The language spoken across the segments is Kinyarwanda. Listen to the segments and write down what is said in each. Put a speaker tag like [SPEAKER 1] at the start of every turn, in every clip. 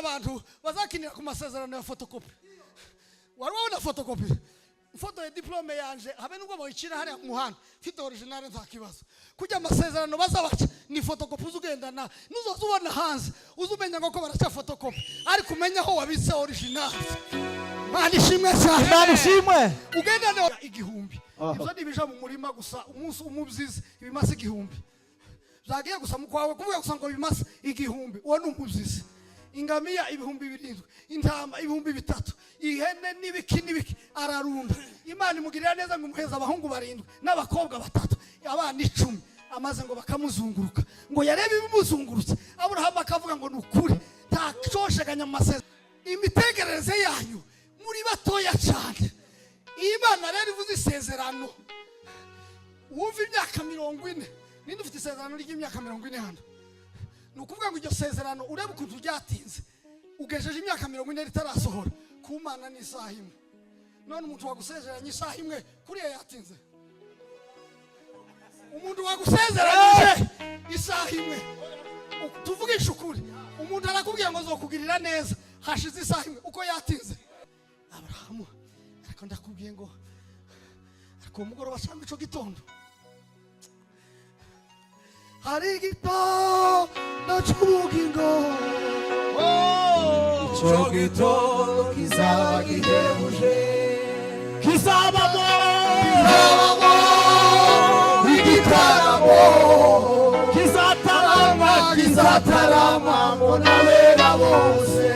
[SPEAKER 1] abantu bazakinira ku masezerano ya photocopy. Wari wabona photocopy? Foto ya diplome yanje habe nubwo bayicira hari muhanda fite original nta kibazo. Kujya amasezerano bazabaca ni photocopy uzugendana nuzozubona hanze uzumenya ngo ko baraca photocopy ari kumenya aho wabitse original. Mani shimwe cyane.
[SPEAKER 2] Mani shimwe.
[SPEAKER 1] Ugendana igihumbi. Ibyo nibija mu murima gusa umunsi umubyizi ibimasa igihumbi. Zagiye gusa mukwawe kuvuga gusa ngo ibimasa igihumbi uwo numubyizi. Ingamiya ibihumbi 7, intama ibihumbi 3, ihene n'ibiki ararunda. Imana imugirira neza ngo umuheza abahungu 7 n'abakobwa 3, abana 10 amaze ngo bakamuzunguruka ngo yarebe ibimuzungurutse. Abraham akavuga ngo nukuri nta cosheganya amasezerano. Imitegerereze yanyu muri batoya cyane. Imana rero ivuze isezerano. Wumva imyaka 40 ninde ufite isezerano ry'imyaka 40 hano? Nukuvuga ngo iryo sezerano urebe ukuntu ryatinze ugejeje imyaka 40 ritarasohora ku Mana ni isaha imwe. None umuntu wagusezeranye isaha imwe kuriya yatinze. Umuntu wagusezeranyije isaha imwe tuvugisha ukuri umuntu arakubwiye ngo zokugirira neza hashize isaha imwe uko yatinze. Abrahamu ariko ndakubwiye ngo ariko umugoroba cyangwa ico gitondo hari gitondo cy'ubugingo
[SPEAKER 2] ico gitondo kizaba gihebuje kizabamo igitaramo kizatarama mbona bera bose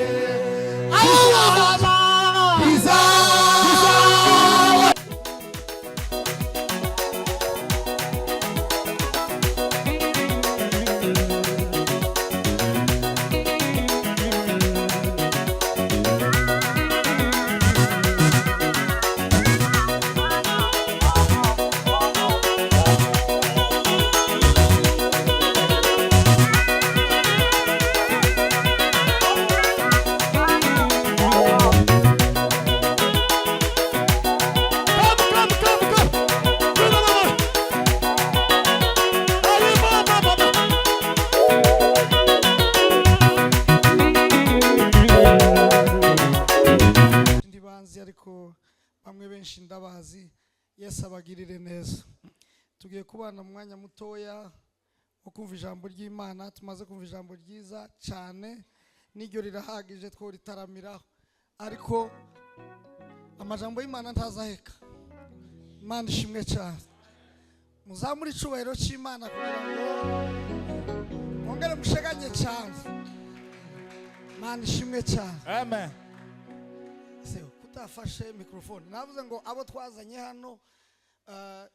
[SPEAKER 1] bamwe benshi ndabazi. Yesu abagirire neza. Tugiye kubana mu mwanya mutoya wo kumva ijambo ry'Imana. Tumaze kumva ijambo ryiza cyane n'iryo rirahagije two ritaramiraho, ariko amajambo y'Imana ntazaheka. Imana ishimwe cyane. Muzamuri icubahiro cy'Imana kugira ngo mwongere musheganye cyane. Imana ishimwe cyane.
[SPEAKER 2] Amen.
[SPEAKER 1] Afashe microphone navuze ngo abo twazanye hano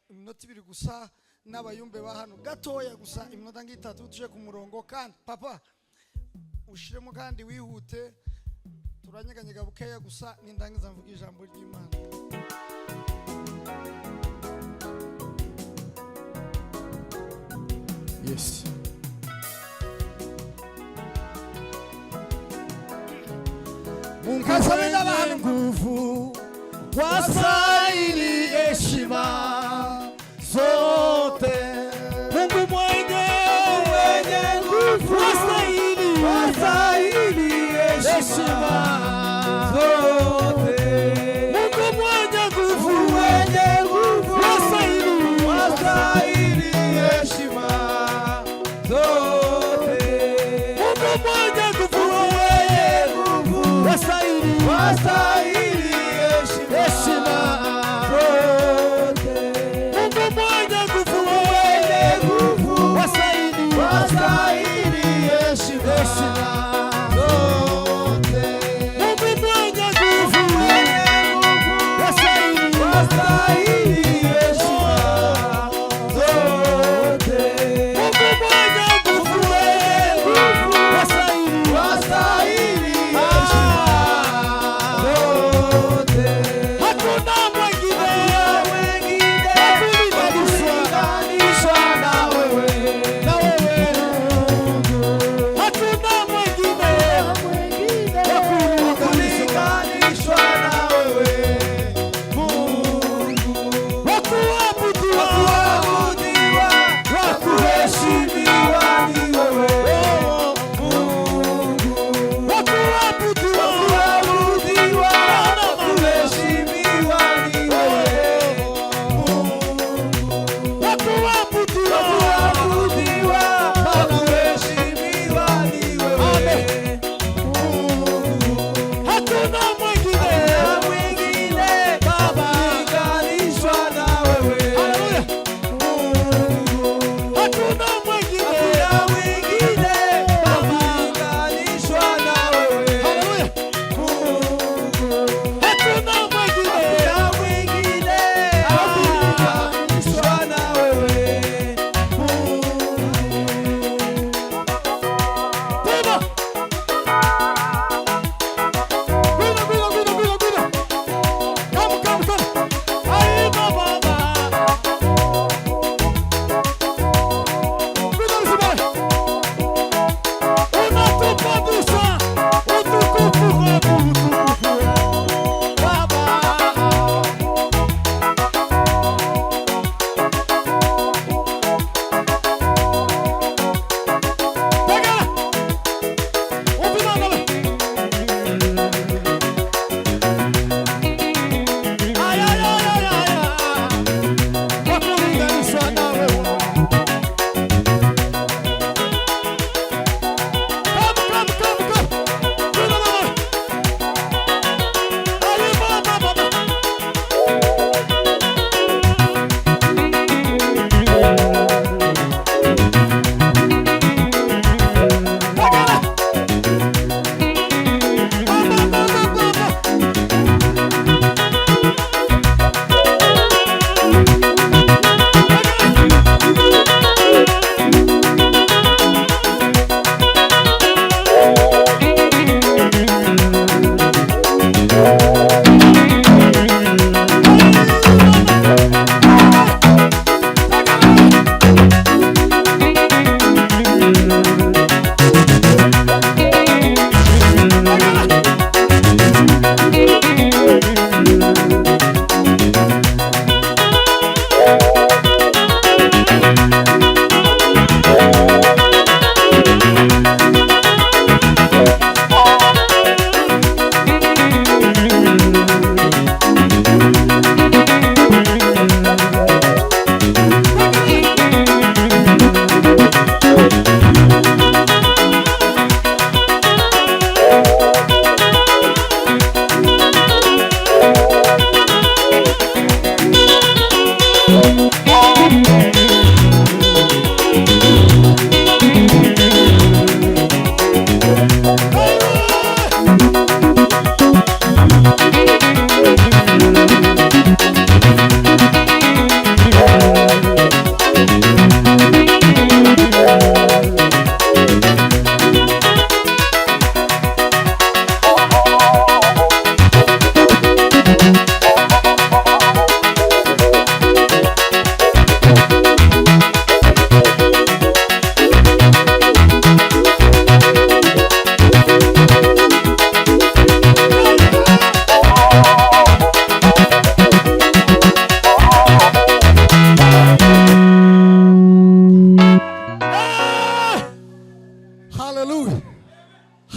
[SPEAKER 1] iminota 2 gusa n'abayumbe ba hano gatoya gusa iminota 3 tuje ku murongo kandi papa ushiremo kandi wihute turanyeganyega bukeya gusa nindangiza mvuga ijambo ry'Imana.
[SPEAKER 2] Yes.
[SPEAKER 1] Mukasabina bana nguvu
[SPEAKER 2] wasaili heshima zote. Mungu mwenye nguvu wasaili heshima zote. Mungu mwenye nguvu wasaili heshima zote. Mungu mwenye nguvu wasaili heshima zote. Mungu mwenye nguvu wasaili heshima zote. Mungu mwenye nguvu wasaili heshima zote. Mungu mwenye nguvu wasaili heshima zote.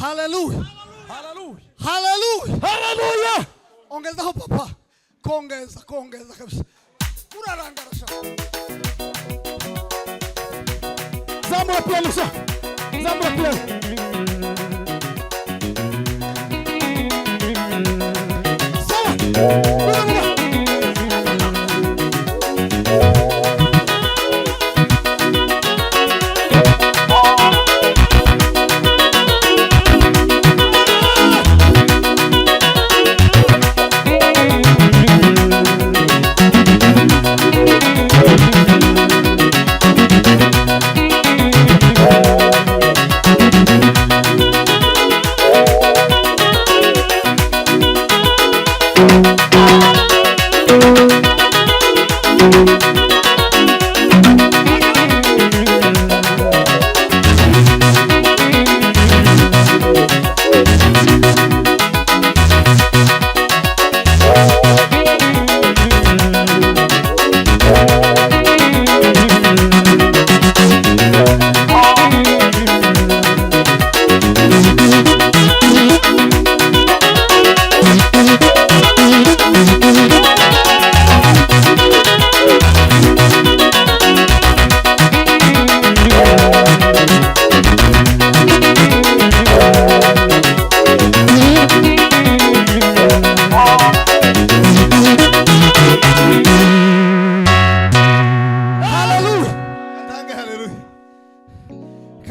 [SPEAKER 1] Hallelujah.
[SPEAKER 2] Hallelujah.
[SPEAKER 1] Hallelujah.
[SPEAKER 2] Hallelujah.
[SPEAKER 1] Ongezaho papa. Kongeza kabisa. Urarangara sha.
[SPEAKER 2] Zamura piano sha. Zamura piano.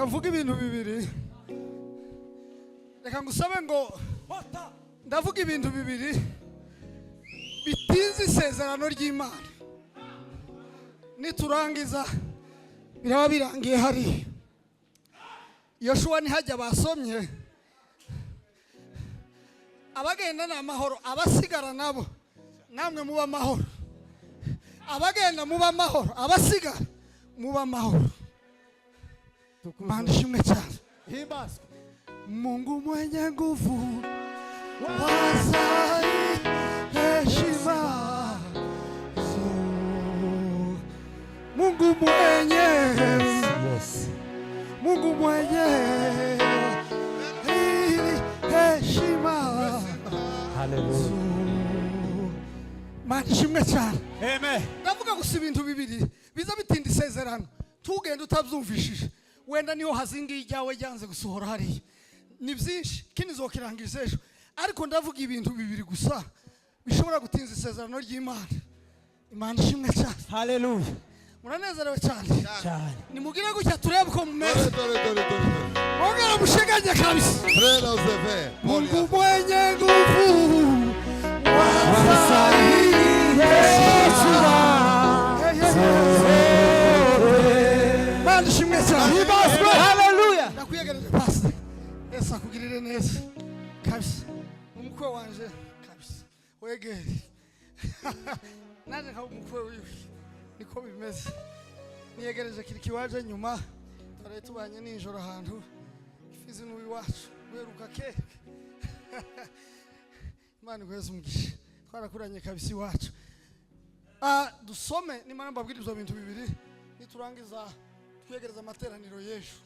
[SPEAKER 1] Kavuga ibintu bibiri. Reka ngusabe ngo ndavuga ibintu bibiri bitinze isezerano ry'Imana. Niturangiza biraba birangiye hari. Yoshua ntihajya basomye. Abagenda n'amahoro, abasigara nabo namwe muba amahoro. Abagenda muba amahoro, abasigara muba amahoro. Manishimwe cyane.
[SPEAKER 2] Himbazwe.
[SPEAKER 1] Mungu mwenye nguvu wasai heshima. Mungu mwenye, Mungu mwenye heshima.
[SPEAKER 2] Hallelujah.
[SPEAKER 1] Manishimwe cyane.
[SPEAKER 2] Amen.
[SPEAKER 1] Ndavuga gusa ibintu bibiri biza bitinda isezerano. Tugenda utabyumvishije. Wenda niho hazingi ijyawe ryanze gusohora hariya. Ni byinshi kindi zokirangiza ejo. Ariko ndavuga ibintu bibiri gusa bishobora gutinza isezerano ry'Imana. Imana ishimwe cyane.
[SPEAKER 2] Hallelujah.
[SPEAKER 1] Muranezerewe cyane.
[SPEAKER 2] Cyane.
[SPEAKER 1] Nimugire gutya turebe ko mumeze. Ongera musheganye kabisa. Mungu mwenye nguvu wasai heshima. Imana ishimwe cyane.
[SPEAKER 2] Hallelujah.
[SPEAKER 1] Ndakwiyegereje pastor. Yesu akugirire neza. Kabisa. Umukwe wanje kabisa. Wegere. Naje nka umukwe wiwe. Niko bimeze. Niyegereje kiri kiwaje nyuma. Tare tubanye ninjoro ahantu. Ifizi n'uwi wacu. Weruka keke. Imana gweze umugisha. Twarakuranye kabisa iwacu. Dusome nimana mbabwira ibyo bintu bibiri. Niturangiza twegereza amateraniro y'ejo.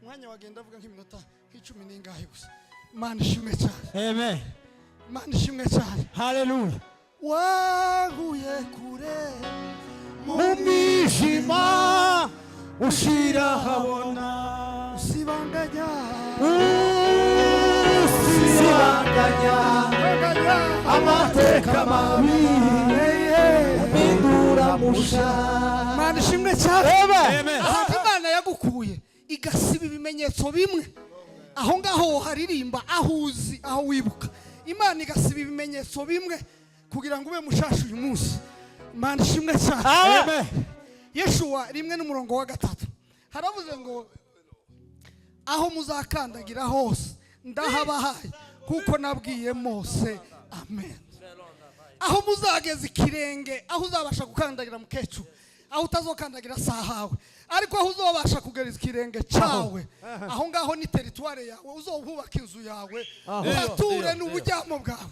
[SPEAKER 1] Umwanya wagenda avuga nk'iminota nk'icumi n'ingahe gusa. Imana ishimwe cyane.
[SPEAKER 2] Amen.
[SPEAKER 1] Imana ishimwe cyane.
[SPEAKER 2] Hallelujah.
[SPEAKER 1] Wahuye kure
[SPEAKER 2] mu mwijima ushira habona
[SPEAKER 1] usibanganya
[SPEAKER 2] amateka mabi bindura musha.
[SPEAKER 1] Imana ishimwe cyane.
[SPEAKER 2] Amen.
[SPEAKER 1] Aho Imana yagukuye igasiba ibimenyetso bimwe. Aho ngaho haririmba ahuzi aho wibuka. Imana igasiba ibimenyetso bimwe kugira ngo ube mushasha uyu munsi. Imana ishimwe cyane.
[SPEAKER 2] Amen.
[SPEAKER 1] Yeshua 1:3 haravuze ngo aho muzakandagira hose ndahabahaye kuko nabwiye Mose. Amen. Aho muzageza ikirenge, aho uzabasha gukandagira mukecu, aho utazokandagira sahawe, ariko aho uzobasha kugereza ikirenge cyawe, aho ngaho ni territoire yawe, uzohubaka inzu yawe, uhature n'ubujyamo bwawe.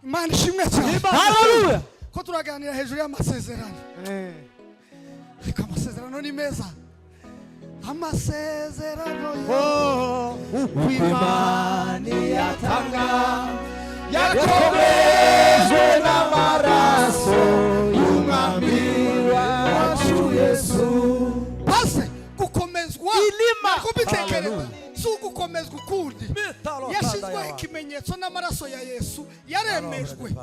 [SPEAKER 1] Imana ishimwe cyane.
[SPEAKER 2] Hallelujah.
[SPEAKER 1] Ko turaganira hejuru y'amasezerano. Reka amasezerano ni meza. amasezerano
[SPEAKER 2] ukwimani yatanga yakomejwe n'amaraso y'umwami wacu Yesu.
[SPEAKER 1] Pase gukomezwa kubitekereza si ugukomezwa ukundi yashyizweho ikimenyetso n'amaraso ya Yesu yaremejwe.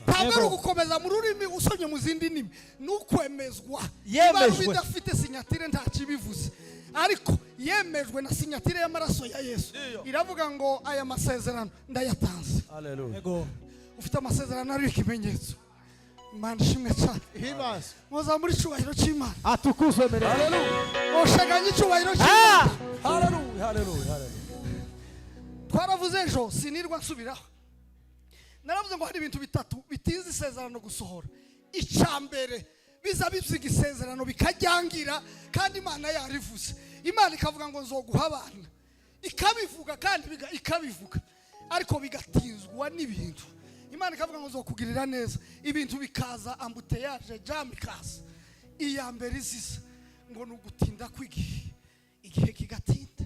[SPEAKER 1] Ntabwo ari ugukomeza mu rurimi usomye mu zindi ndimi, ni ukwemezwa. Niba bidafite sinyatire nta kibivuze, ariko yemejwe na sinyatire y'amaraso ya Yesu. Iravuga ngo aya masezerano ndayatanze.
[SPEAKER 2] Haleluya.
[SPEAKER 1] Ufite amasezerano ari ikimenyetso. Imana ishimwe cyane. Muza muri cyubahiro cy'Imana.
[SPEAKER 2] Atukuzwe mbere.
[SPEAKER 1] Haleluya. Oshaganye cyubahiro cy'Imana.
[SPEAKER 2] Haleluya. Haleluya.
[SPEAKER 1] Twaravuze ejo sinirwa nsubiraho. Naravuze ngo hari ibintu bitatu bitinze isezerano gusohora. Icambere biza bibyiga isezerano bikajyangira kandi Imana yarivuze. Imana ikavuga ngo nzoguha abana, ikabivuga kandi ikabivuga, ariko bigatinzwa n'ibintu. Imana ikavuga ngo nzokugirira neza, ibintu bikaza ambuteyage jam ikaza. Iya mbere izisa ngo nugutinda kwigihe, igihe kigatinda.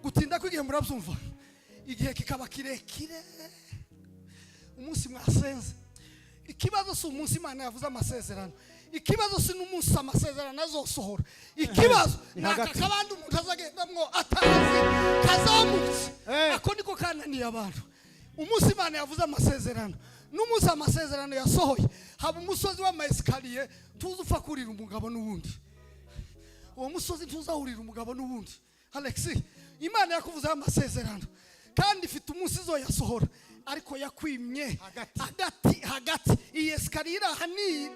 [SPEAKER 1] Gutinda kwigihe murabyumva, igihe kikaba kirekire. Umunsi mwasenze, ikibazo si umunsi Imana yavuze amasezerano, ikibazo si n'umunsi amasezerano azosohora. Ikibazo nakakabandi umuntu azagendamwo atazi kazamutse. Ako niko kananiye abantu. Umunsi Imana yavuze amasezerano n'umunsi amasezerano yasohoye, haba umusozi w'amaeskaliye tuzufa kurira umugabo n'ubundi. Uwo musozi tuzahurira umugabo n'ubundi. Alexi, Imana yakuvuze amasezerano kandi ifite umunsi zo yasohora, ariko yakwimye hagati iyi eskaliye hani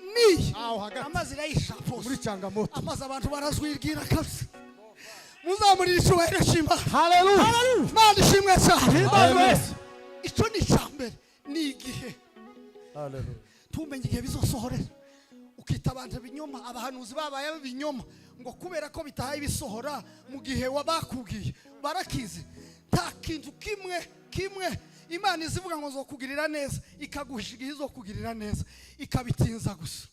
[SPEAKER 1] amazi rayishapo
[SPEAKER 2] muri Changamoto.
[SPEAKER 1] amazi abantu barazwirgira kabisa. Muzamurira icyubahiro cy'Imana.
[SPEAKER 2] Haleluya.
[SPEAKER 1] Imana ishimwe cyane.
[SPEAKER 2] Amen.
[SPEAKER 1] Icyo ni icyambere, ni igihe.
[SPEAKER 2] Haleluya.
[SPEAKER 1] Tumenye igihe bizosohorera. Ukita abantu binyoma, abahanuzi babaye binyoma ngo kubera ko bitahaye bisohora mu gihe wabakubwiye barakize. Nta kintu kimwe Imana izivuga ngo zokugirira neza ikaguhisha igihe izokugirira neza ikabitinza gusa.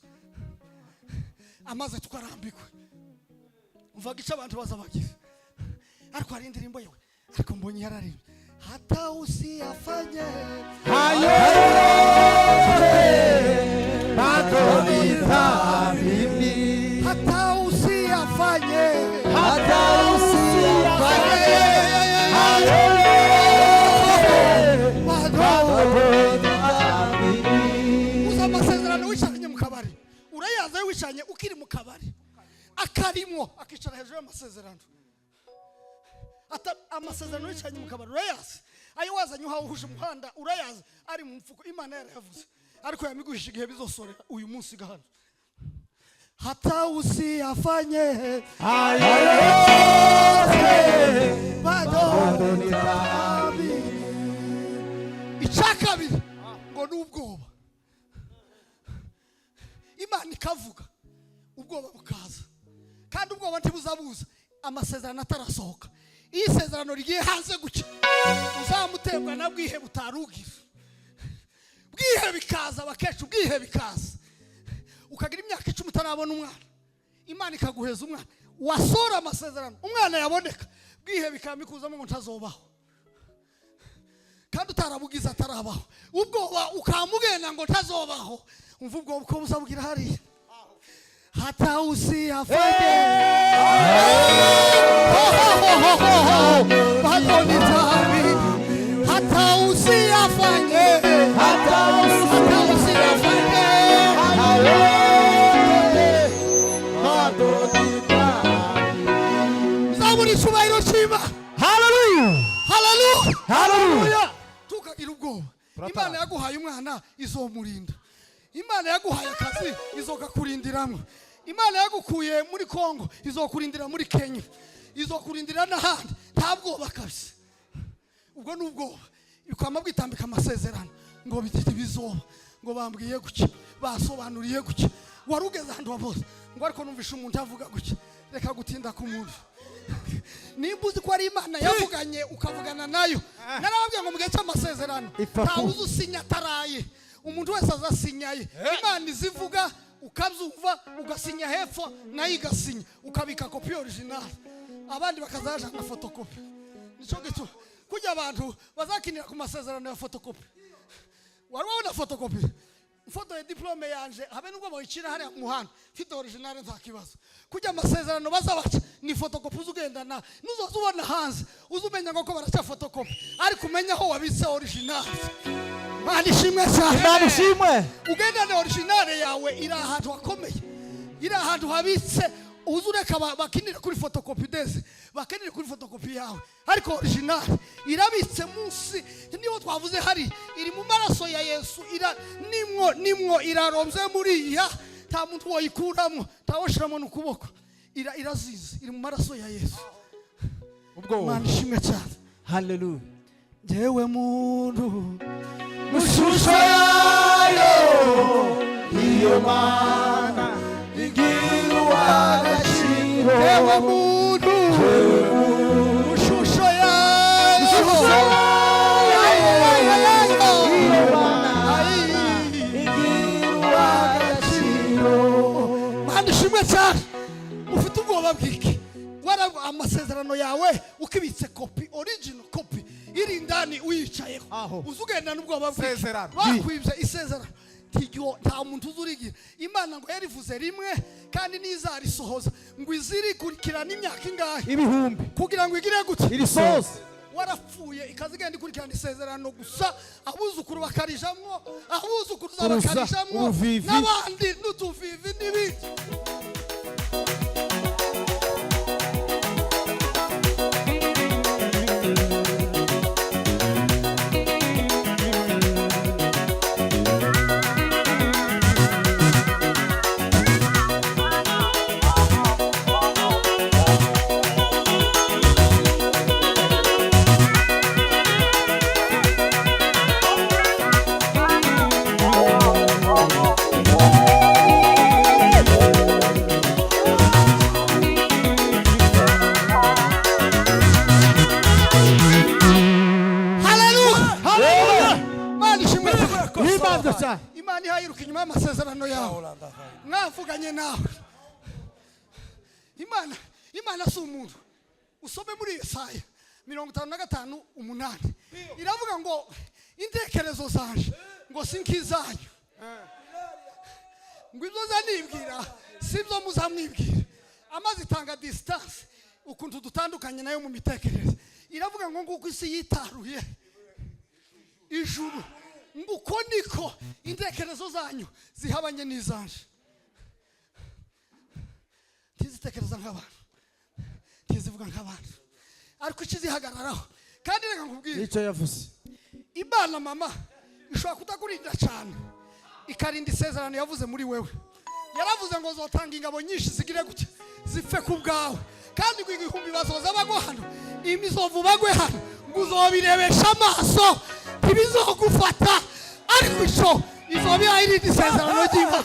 [SPEAKER 1] Amaze tukarambikwa. Uvaga icyo abantu bazabagize. Ariko hari indirimbo yewe, ariko mbonye yarari hata usiyafanye
[SPEAKER 2] hayo bado nitamini,
[SPEAKER 1] hata usiyafanye
[SPEAKER 2] hayo
[SPEAKER 1] bado nitamini. Uza amasezerano wicanye mu kabari, urayaza wicanye ukiri mu kabari, akarimo akicara hejuru y'amasezerano. Ata amasezerano wicanye mu kabari urayaza, ayo wazanye uhuje umuhanda urayaza, ari mu mfuko. Imana yaravuze, ariko yamiguhisha igihe bizosorera uyu munsi gahano. Hata usiyafanye
[SPEAKER 2] hayo
[SPEAKER 1] bado nitamini. Icyakabiri ngo n'ubwoba. Imana ikavuga, ubwoba bukaza, kandi ubwoba ntibuzabuza amasezerano atarasohoka. Iyi sezerano rigiye hanze gucya, uzamuterwa na bwihe butarugira. Bwihe bikaza bakesha, bwihe bikaza ukagira imyaka 10 utarabona umwana. Imana ikaguheza umwana, wasora amasezerano umwana yaboneka, bwihe bikamikuzamo ngo ntazobaho, kandi utarabugize atarabaho. Ubwoba ukamugenda ngo ntazobaho, umva ubwo uko buzabugira hariya. Hata usiyafanye bado nitamini, hata usiyafanye bado nitamini. Zaburi cyubahiro cy'Imana.
[SPEAKER 2] Haleluya.
[SPEAKER 1] Haleluya.
[SPEAKER 2] Haleluya.
[SPEAKER 1] Tukagira ubwoba. Imana yaguhaye umwana izomurinda. Imana yaguhaye akazi izokakurindiramo. Imana yagukuye muri Kongo izokurindira muri Kenya, izokurindira n'ahandi. Nta bwoba kabisa. Ubwo n'ubwoba bikama bwitambika amasezerano ngo bititi bizoba, ngo bambwiye guki, basobanuriye guki, warugeze ahantu waboze ngo ariko numvisha umuntu avuga guki. Reka gutinda ku muntu. Nimba uzi ko ari Imana yavuganye ukavugana nayo, narababwiye ngo mu gihe cy'amasezerano nta uzi usinya ataraye. Umuntu wese azasinyaye. Imana izivuga ukabyumva ugasinya hepfo nayo igasinya ukabika kopi original abandi bakazaja na photocopy nico gitu kujya abantu bazakinira ku masezerano ya photocopy warabona photocopy foto ya diplome yanje habe nubwo bayicira hari muhanda fite original ntakibazo kujya amasezerano bazabaca ni photocopy uzugendana nuzozubona hanze uzumenya ngo ko baraca photocopy ariko umenya aho wabitse original mani shimwe cyane
[SPEAKER 2] Imana ishimwe.
[SPEAKER 1] ugendane original yawe iri ahantu hakomeye iri ahantu habitse uzureka bakinira kuri photocopy deze bakinira kuri photocopy yawe ariko original irabitse munsi niyo twavuze hari iri mu maraso ya Yesu ira nimwo irarombye muri ya ta muntu woyikuramo tawoshiramo n'ukuboko irazize iri mu maraso ya Yesu
[SPEAKER 2] Ubwo.
[SPEAKER 1] Imana ishimwe cyane
[SPEAKER 2] Hallelujah.
[SPEAKER 1] jewe muntu
[SPEAKER 2] Mushusho yayo iyo Mana igira agaciro.
[SPEAKER 1] jewe muntu mushusho yayo Mana ishimwe cyane ufite ubwoba bwiki amasezerano yawe ukibitse kopi original kopi iri ndani uyicayeho
[SPEAKER 2] Aho.
[SPEAKER 1] uzugenda n'ubwoba bwiki
[SPEAKER 2] Isezerano.
[SPEAKER 1] bakwibye isezerano nta muntu uzurigira Imana ngo yarivuze rimwe kandi nizarisohoza ngo izirikurikirana imyaka ingahe
[SPEAKER 2] Ibihumbi.
[SPEAKER 1] kugira ngo igire gute
[SPEAKER 2] Iri sose.
[SPEAKER 1] warapfuye ikazigenda ikurikirana isezerano gusa abuzukuru bakarijamwo abuzukuru
[SPEAKER 2] Uruza,
[SPEAKER 1] bakarijamwo
[SPEAKER 2] uruvivi.
[SPEAKER 1] n'abandi n'utuvivi n'ibindi Imana ihayiruka inyuma y'amasezerano yawe mwavuganye nawe Imana si umuntu usome muri Yesaya 55:8 iravuga ngo intekerezo zanje ngo sinkizanyu ngo ibyo zanibwira sibyo muzamwibwira amazi tanga distance ukuntu dutandukanye nayo mu mitekerereze iravuga ngo nguko isi yitaruye ijuru nguko niko intekerezo zanyu zihabanye n'izanje tizitekereza nk'abantu tizivuga nk'abantu ariko ikizihagararaho kandi reka nkubwire
[SPEAKER 2] icyo yavuze
[SPEAKER 1] Imana mama ishobora kutakurinda cyane ikarinda isezerano yavuze muri wewe yaravuze ngo zotanga ingabo nyinshi zigire gute zipfe ku bwawe kandi ngo igihumbi bazoza bagwa hano imizovu bagwe hano ngo uzobirebesha amaso ntibizogufata ariko ico izobiha irinda isezerano ry'Imana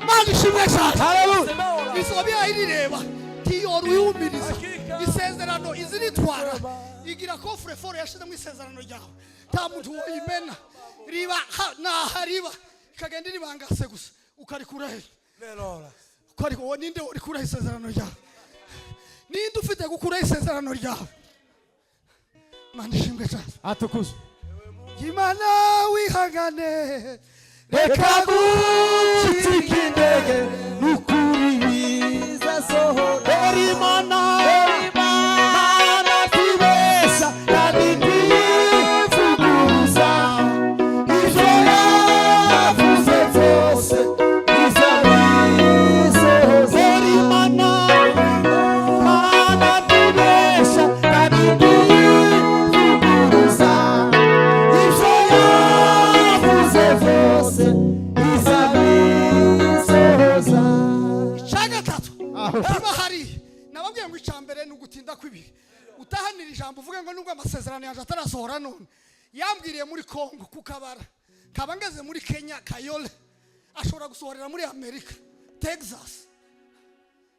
[SPEAKER 1] Mana ishimwe cyane
[SPEAKER 2] Hallelujah.
[SPEAKER 1] izobiha irireba tiyoruyumiriza isezerano iziritwara igira kofre foro yashize mu isezerano ryawe nta muntu woyimena riba nahariba ikagenda iribangase gusa ukarikura he ukariko wowe ninde urikura isezerano ryawe ninde ufite gukura isezerano ryawe Mana ishimwe cyane
[SPEAKER 2] Atukuzwe.
[SPEAKER 1] Imana wihangane
[SPEAKER 2] Reka gucika intege n'ukuri bizasohora. Imana tibesha kandi ntiyivuguruza. Ibyo yavuze byose bizabisohoza. Imana tibesha kandi ntiyivuguruza. Ibyo yavuze byose bizabisohoza.
[SPEAKER 1] icyagatatu niba hari nababwiye ngo icambere ni ugutinda kw'ibihe utahanira ijambo uvuge ngo nubwo amasezerano yaje atarasohora none yambwiriye muri Kongo ku kabara kaba ngeze muri Kenya Kayole ashobora gusohorera muri Amerika Texas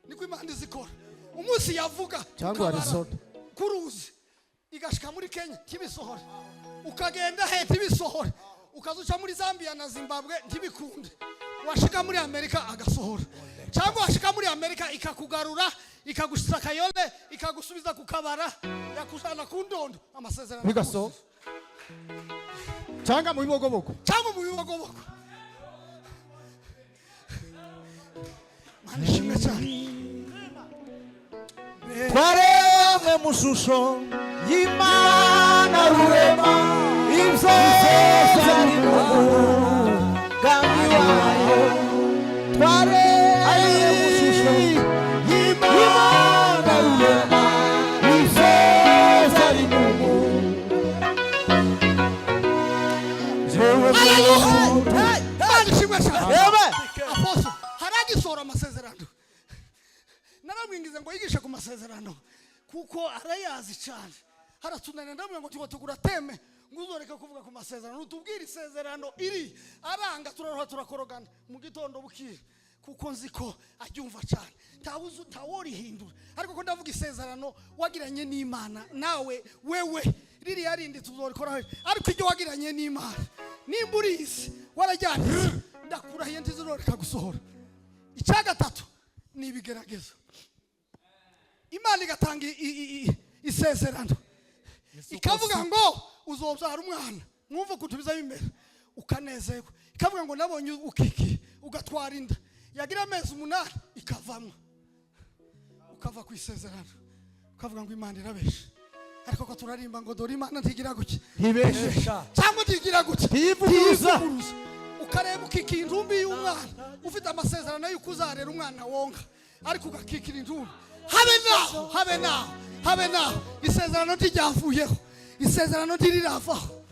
[SPEAKER 1] niko Imana izikora umunsi yavuga
[SPEAKER 2] Cyangwa Arizona.
[SPEAKER 1] kuruzi igashika muri Kenya tibisohore ukagenda he tibisohore ukazuca muri Zambia na Zimbabwe ntibikunde washika muri Amerika agasohora, cyangwa washika muri Amerika ikakugarura ikagushitsa Kayole ikagusubiza ku kabara yakushana ku ndondo amasezerano
[SPEAKER 2] bigaso cyangwa mu bibogoboko
[SPEAKER 1] Mana ishimwe cyane.
[SPEAKER 2] twaremwe mu shusho y'Imana rurema ibyiza birimo umugambi wayo twaremwe mu shusho y'Imana rurema ibyiza birimo
[SPEAKER 1] Mana ishimwe cyane. Apostle haragisora amasezerano. Naramwingize ngo yigishe ku masezerano kuko arayazi cyane. Haratunana ndamwe ngo tugura teme nguzoreka kuvuga ku masezerano utubwire isezerano iri aranga turaroha turakorogana mu gitondo bukira kuko nziko abyumva cyane tawuzu tawori hindura ariko ko ndavuga isezerano wagiranye n'Imana nawe wewe riri yarindi tuzorikora ariko ibyo wagiranye n'Imana nimburisi warajyana ndakurahiye ntizoreka gusohora. Icyagatatu ni ibigeragezo. Imana igatanga isezerano ikavuga ngo uzobyara umwana mwumva kutubiza bimera ukanezerwa ikavuga ngo nabonye ukiki ugatwara inda yagira amezi 8 ikavamo ukava ku isezerano ukavuga ngo Imana irabesha ariko ko turarimba ngo dore Imana ntigira guki
[SPEAKER 2] ntibesha
[SPEAKER 1] cyangwa ntigira guki
[SPEAKER 2] ntivuguruza
[SPEAKER 1] ukareba ukikira intumbi y'umwana ufite amasezerano y'uko uzarera umwana wonka ariko ugakikira intumbi habe naho isezerano ntiryavuyeho isezerano ntiriravaho.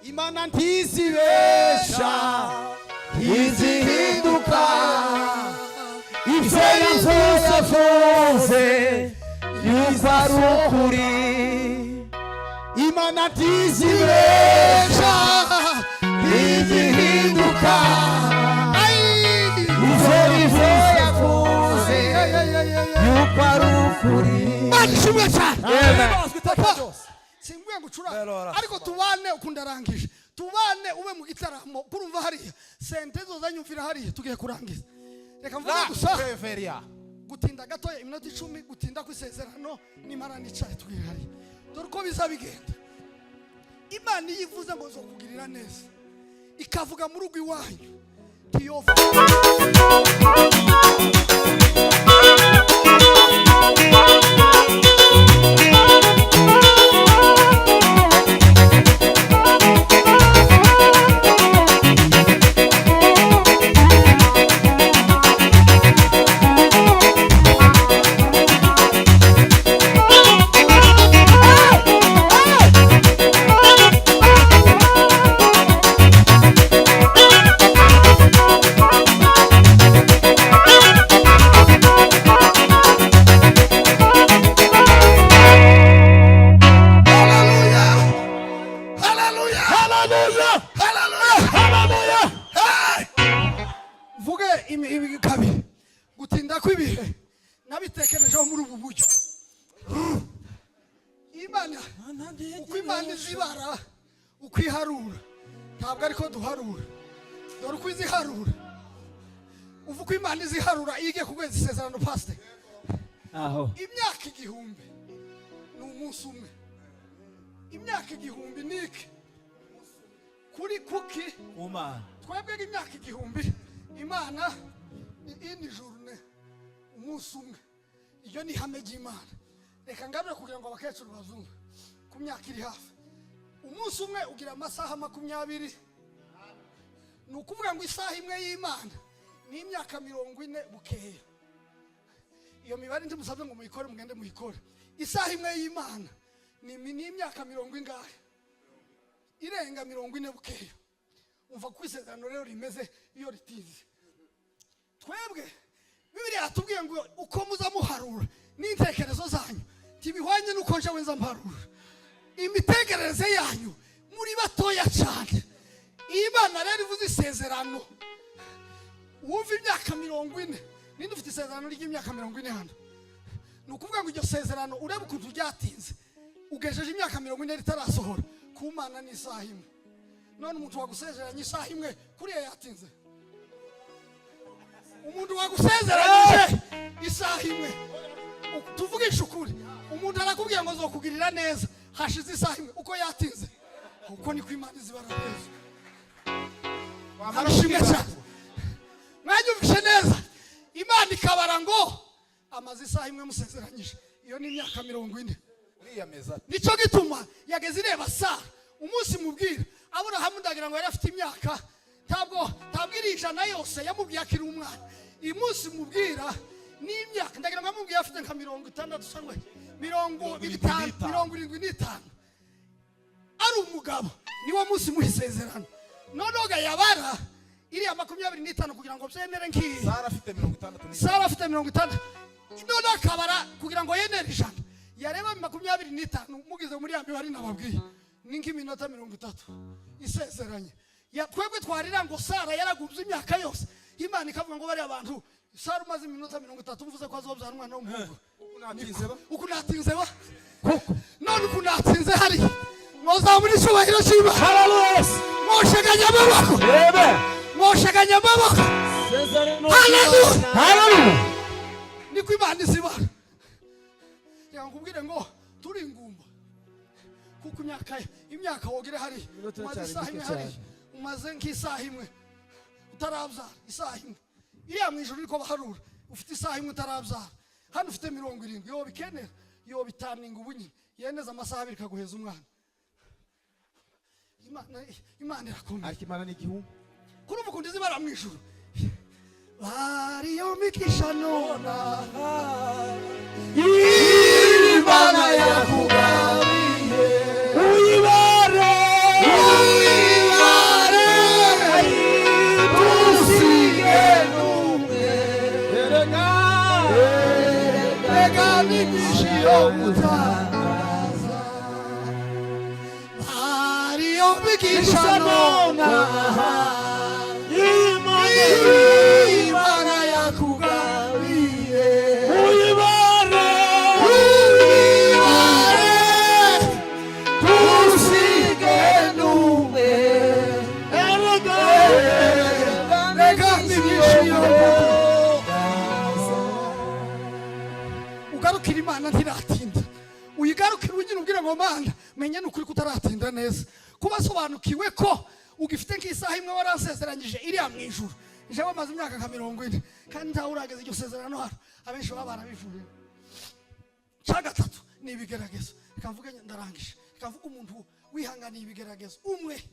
[SPEAKER 2] Imana ntizibesha ntizihinduka ibyo yavuze yuko ari ukuri. Imana ntizibesha ntizihinduka ibyo yavuze yuko ari ukuri.
[SPEAKER 1] Ishimwe cyane. Simbuye gucura ariko tubane ukundarangije tubane ube mu gitaramo kurumva hariya sentezo zanyumvira hariya tugiye kurangiza reka mvuge gusa gutinda gatoya iminota 10 gutinda kwisezerano nimara nicaye tugiye hariya dore ko bizabigenda. Imana yivuze ngo zo kugirira neza ikavuga mu rugo iwanyu tiyofa Imana zibara ukwiharura ntabwo ariko duharura dore uko iziharura uvuga Imana iziharura igiye kugweza isezerano pastor
[SPEAKER 2] aho
[SPEAKER 1] imyaka 1000 ni umunsi umwe imyaka 1000 niki kuri kuki
[SPEAKER 2] Imana
[SPEAKER 1] twebwe imyaka 1000 Imana ini journée umunsi umwe iyo ni hame y'Imana reka ngabire kugira ngo abakecuru bazumve ku myaka iri hafi umunsi umwe ugira amasaha 20 ni ukuvuga ngo isaha imwe y'Imana ni imyaka 40 bukeya. Iyo mibare ndimusabye ngo muyikore mugende muyikore. Isaha imwe y'Imana ni imyaka 40 ingahe irenga 40 bukeya. Umva kwisezerano rero rimeze iyo ritize twebwe Bibiliya yatubwiye ngo uko muza muharura n'intekerezo zanyu tibihwanye nuko nje wenza mparura imitekerereze yanyu muri batoya cyane. Imana rero ivuze isezerano wumva imyaka 40 ninde ufite isezerano ry'imyaka 40 hano ni ukuvuga ngo iryo sezerano urebe ukuntu ryatinze ugejeje imyaka 40 ritarasohora ku Mana ni isaha imwe none umuntu wagusezeranye isaha imwe kuriya yatinze umuntu wagusezeranyije isaha imwe tuvugisha ukuri umuntu arakubwira ngo zokugirira neza hashize isaha imwe uko yatinze uko niko Imana izibara neza arashimwe cyane mwanyumvishe neza Imana ikabara ngo amaze isaha imwe musezeranyije iyo ni imyaka 40
[SPEAKER 3] uriyameza
[SPEAKER 1] nico gituma yageze ireba Sara umunsi mubwira Aburahamu ndagira ngo yari afite imyaka ntabwo ijana yose yamubwiye akiri umwana uyu munsi mubwira n'imyaka ndagira ngo amubwiye afite nka 60 cyangwa 75 ari umugabo niwo munsi muhisezerano noneho yabara iriya 25 kugira ngo byemere nkiyi Sara afite 60 noneho akabara kugira ngo yenere ijana yareba 25 mugize muri yambi bari nababwiye ninki minota 30 isezeranye ya twebwe twarira ngo Sara yaragubye imyaka yose Imana ikavuga ngo bari abantu Sara umaze iminota 30 mvuze ko azobyara umwana w'umuhungu ukunatinze ba none ukunatinze hari mwozamuri cyubahiro cy'Imana haleluya moshaganya amaboko moshaganya amaboko haleluya niko Imana izibara yakubwire ngo turi ingumba kuko imyaka wogere hari umaze isaha imwe hari umaze nk'isaha imwe utarabyara isaha imwe iriya mu ijuru riko baharura ufite isaha imwe utarabyara hano ufite 70 yo bikenera yo bitaninga ubunyi yeneza amasaha 2 kaguheza umwana Imana irakomeye
[SPEAKER 3] ariko Imana ni igihumbi
[SPEAKER 1] kuri ubu kundize bara mu ijuru bari yo mikisha nona Imana yakugabiye uyibare tusige numwe erega nibishiyo mutangaza bari yo mikisha nona Imana yakugabiye uyibare tusige numwe erega nibishiyo ugarukira Imana ntiratinda uyigarukira ugira ubwire ngo Mana menye n'ukuri kutaratinda neza kubasobanukiwe ko ugifite nk'isaha imwe warasezeranyije iriya mu ijuru je bamaze imyaka nka 40 kandi nta urageze iryo sezerano hano abenshi baba barabivuriye gatatu ni ibigeragezo ikavuga ndarangije ikavuga umuntu wihanganiye ibigeragezo umwe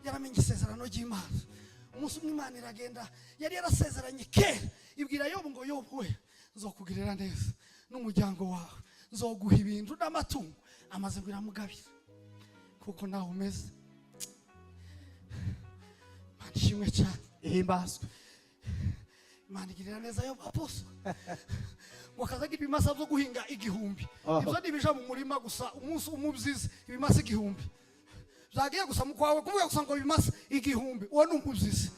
[SPEAKER 1] yaramenye isezerano ry'Imana umunsi Imana iragenda yari yarasezeranye kera ibwira Yobu ngo Yobu we nzokugirira neza n'umuryango wawe nzoguha ibintu n'amatungo amaze biramugabira kuko nawe umeze Manishimwe cyane
[SPEAKER 3] ihimbazwe
[SPEAKER 1] Imana igirira neza yo baposo ngo kazagira ibimasa byo guhinga 1000 ibyo nibija mu murima gusa umunsi umubyizi ibimasa 1000 zagiye gusa mukwawe kuvuga gusa ngo ibimasa 1000 uwo numubyizi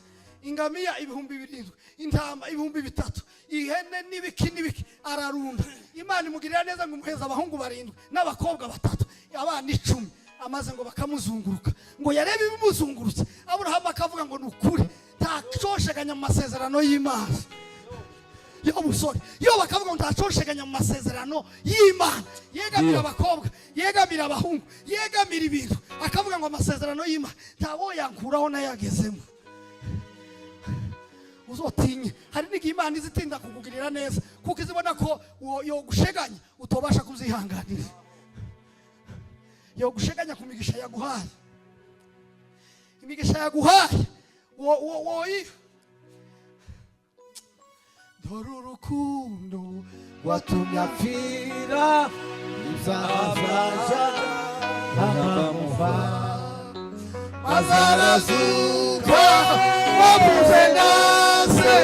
[SPEAKER 1] ingamiya 2000 intama 3000 ihene n'ibiki ararunda Imana imugirira neza ngo muheza abahungu 7 n'abakobwa 3 abana 10 amaze ngo bakamuzunguruka ngo yarebe ibimuzungurutse Aburahamu akavuga ngo nukuri tacosheganya mu masezerano y'Imana yo musore yo bakavuga ngo tacosheganya mu masezerano y'Imana yegamira abakobwa yegamira abahungu yegamira ibintu akavuga ngo amasezerano y'Imana ntawo yankuraho nayagezemo uzotinye hari n'igihe Imana izitinda kukugirira neza kuko izibona ko yo gusheganya utobasha kuzihanganira yo gusheganya ku migisha yaguhaye imigisha yaguhaye woyi dore urukundo
[SPEAKER 2] watumye apfira izahazaza akamuva azarazuka wamuze nase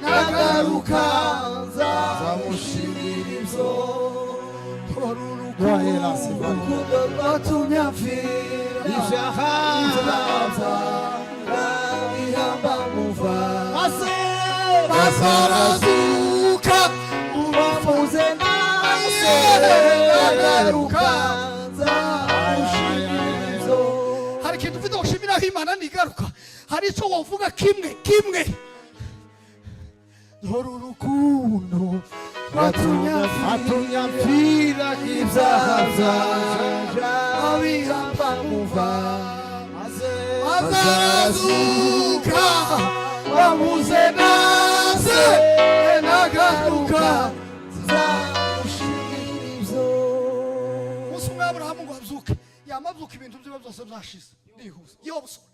[SPEAKER 2] nagaruka nzamushimira ibyo dore urukundo watumye apfira izahazaza akamuva azarazuka wamuze nase nagaruka nzamushimira ibyo
[SPEAKER 1] hari ikintu ufite gushimira Imana nigaruka hari icyo wavuga kimwe dore urukundo
[SPEAKER 2] atunyapfira ibyaha byaje
[SPEAKER 1] abihamba muva azazuka wamuze nase enagaruka
[SPEAKER 2] zamushimira ibyo
[SPEAKER 1] umunsi umwe Aburahamu ngo abyuke yamabyuka ibintu bye byose byashize ndihuse yo busore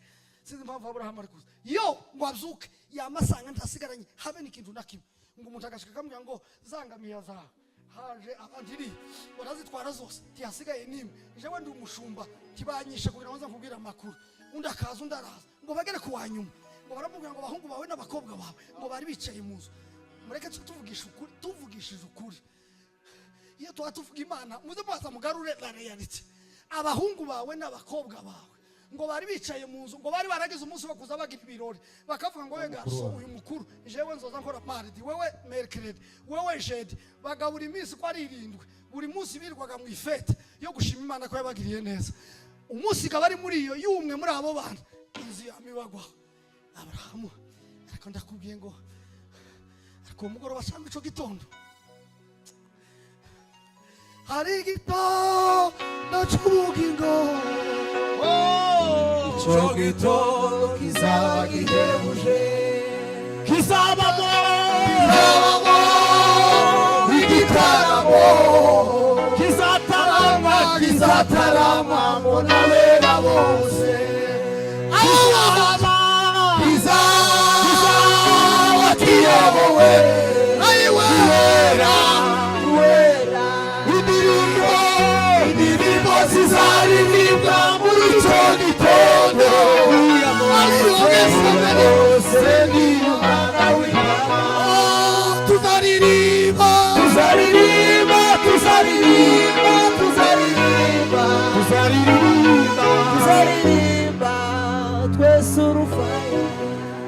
[SPEAKER 1] sinzi impamvu Aburahamu ari kuza yo ngo abyuke yamasanga ntasigaranye habe n'ikintu na kimwe ngo umuntu agashika akamubwira ngo zangamiya zawe haje abandiri barazitwara zose ntihasigaye nimwe jewe ndi umushumba kibanyishe kugira ngo nkubwire amakuru undi akaza undi araza ngo bagere ku wanyuma ngo baramubwira ngo abahungu bawe n'abakobwa bawe ngo bari bicaye mu nzu mureke tuvugishije ukuri iyo tuvuga Imana muze mubaza mugarure la reality abahungu bawe n'abakobwa bawe ngo bari bicaye mu nzu ngo bari baragize umunsi wo kuza bagira ibirori bakavuga ngo we garso uyu mukuru jewe nzoza nkora mardi wewe mercredi wewe jeudi bagabura iminsi ko ari 7 buri munsi birwaga mu ifete yo gushima Imana ko yabagiriye neza umunsi gaba ari muri iyo yumwe muri abo bana inzu yamibagwa Aburahamu ariko ndakubwiye ngo ariko umugoroba cyangwa ico gitondo hari igitondo cy'ubugingo
[SPEAKER 2] icyo gitondo kizaba gihebuje kizabamo igitaramo kizatarama mbona bera bose kizaba kiyobowe indirimbo zizaririmbwa muri icyo gitondo tuzaririmba twese urufaya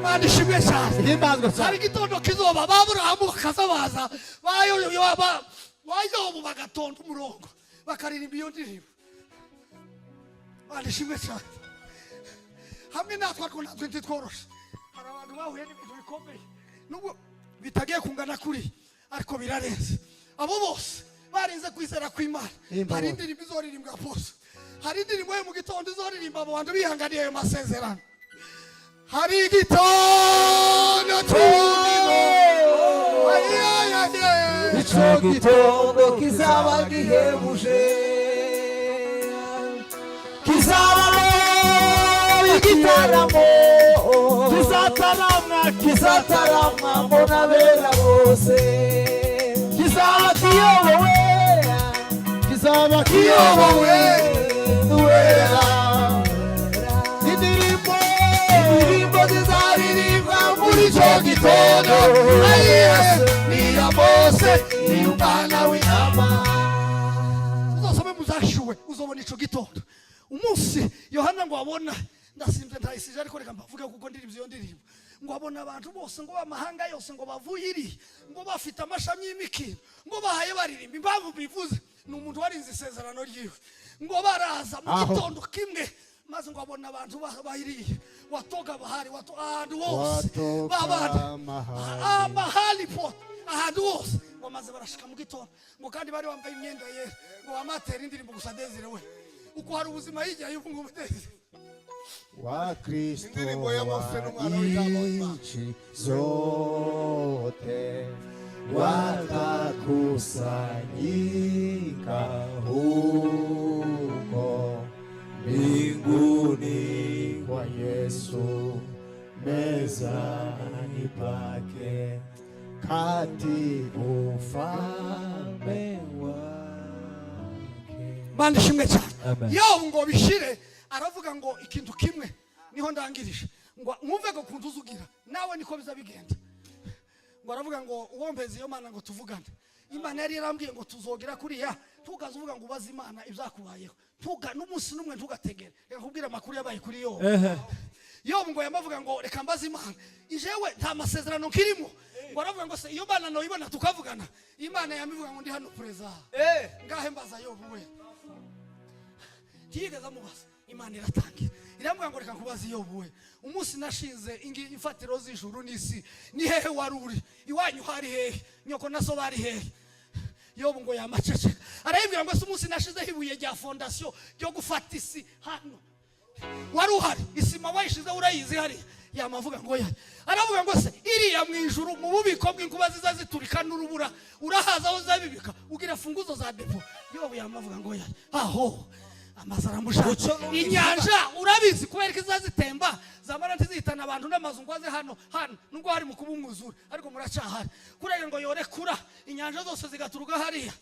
[SPEAKER 1] bandishimwe cyane hari igitondo kizoba Aburahamu bakazabaza bayobo bagatonda umurongo bakaririmba iyo ndirimbo bandishimwe cyane hamwe natwe ariko natwe ntitworoshe hari abantu bahuye n'ibintu bikomeye nubwo bitagiye kungana kuri ariko birarenze abo bose barinze kwizera kw'Imana hari indirimbo izoririmbwa pose hari indirimbo yo mu gitondo izoririmba abo bantu bihanganiye ayo masezerano hari igitondo cy'ubugingo
[SPEAKER 2] icyo gitondo kizaba gihebuje kizabamo igitaramo kizataramwa mbona bera bose kizaba kiyobowe wera indirimbo zizaririmbwa muri icyo gitondo niya Mose n'Umwana w'Intama uzasome muzashuwe uzobona icyo gitondo umunsi Yohana ngo abona ndasimve ntayisije ariko reka mbavuge kuko ndirimbo iyo ndirimbo ngo abona abantu bose ngo bamahanga yose ngo bavuye iri ngo bafite amashami y'imikino ngo bahaye baririmba impamvu bivuze ni umuntu warinze isezerano ryiwe ngo baraza mu gitondo kimwe maze ngo abona abantu bahiriye watoga bahari ahantu hose mahali po ahantu hose ngo maze barashika mu gitondo ngo kandi bari bambaye imyenda yera ngo bamatera indirimbo gusa Desire we uko hari ubuzima hirya y'ubu ngubu Desire wa Kristo
[SPEAKER 3] indirimbo ya Mose n'Umwana w'Intama
[SPEAKER 2] zote watakusanyika huko mbinguni kwa Yesu mezani pake kati ufalme wake.
[SPEAKER 1] Bandishimwe cyane yo ngo bishire aravuga ngo ikintu kimwe niho ndangirije ngo mwumve ko kuntuzugira nawe niko bizabigenda ngo aravuga ngo uwombeze iyo Mana ngo tuvugane Imana yari yarambwiye ngo tuzogera kuri ya tugazuvuga ngo ubaze Imana ibyakubayeho tuga n'umunsi numwe ntugategere reka kubwira amakuru yabaye kuri yo yo ngo yamavuga ngo reka mbaze Imana ijewe nta masezerano kirimo ngo aravuga ngo se iyo Mana no ibona tukavugana Imana yamivuga ngo ndi hano preza ngahe mbaza yo we tigeze amubaza Imana iratangira iramubwira ngo reka nkubaze Yobu we, umunsi nashinze imfatiro z'ijuru n'isi ni hehe wari uri? Iwanyu hari hehe? Nyoko na so bari hehe? Yobu ngo yamacece arayibwira ngo se umunsi nashize hibuye rya fondation ryo gufata isi hano wari uhari? Isima wayishize urayizi hari? Yamavuga ngo yari. Aravuga ngo se iriya mu ijuru mu bubiko bw'inkuba zizaziturika n'urubura urahaza aho zabibika ugira funguzo za depo. Yobu yamavuga ngo yari. Aho amazara mushaje inyanja urabizi kubera kizazitemba zamara ntizihitana abantu n'amazu ngo aze hano nubwo hari mu kubumwuzura ariko muracahari kurega ngo yore kura inyanja zose zigaturuka hariya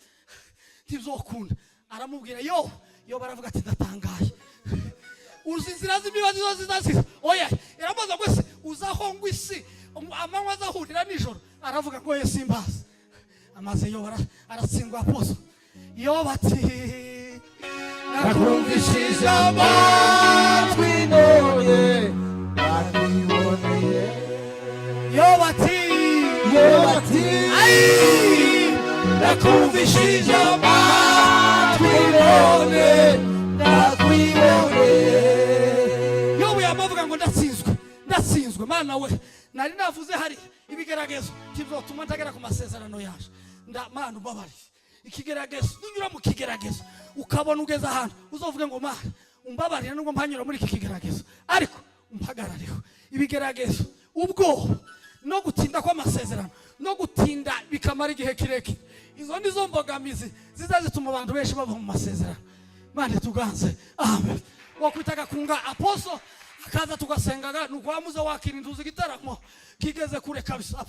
[SPEAKER 1] ntizokunda. Aramubwira yo baravuga ati ndatangaye uzi inzira z'imibazi zose zizasiza oya iramubaza ngo se uzaho ngo isi amanywa azahurira nijoro? Aravuga ngo yesi imbazi amaze yo aratsindwa aposo yo bati
[SPEAKER 2] nakumvishije amatwi none nakwiboneye.
[SPEAKER 1] yo bati
[SPEAKER 2] nakumvishije amatwi none nakwiboneye.
[SPEAKER 1] Yobu yamavuga ngo ndatsinzwe mana we nari navuze hari ibigeragezo kizotuma ntagera ku masezerano yaje mana ubabarire ikigeragezo nunyura mu kigeragezo ukabona ugeze ahantu uzovuge ngo mana umbabarire nubwo mpanyura muri iki kigeragezo ariko umpagarareho. Ibigeragezo ubwo no gutinda kw'amasezerano no gutinda bikamara igihe kirekire izo nizo mbogamizi zizazituma abantu benshi bava mu masezerano. Mane tuganze amen. Wakwitaga kunga aposo akaza tugasengaga nukwamuza wakirinduza igitaramo kigeze kure kabisa.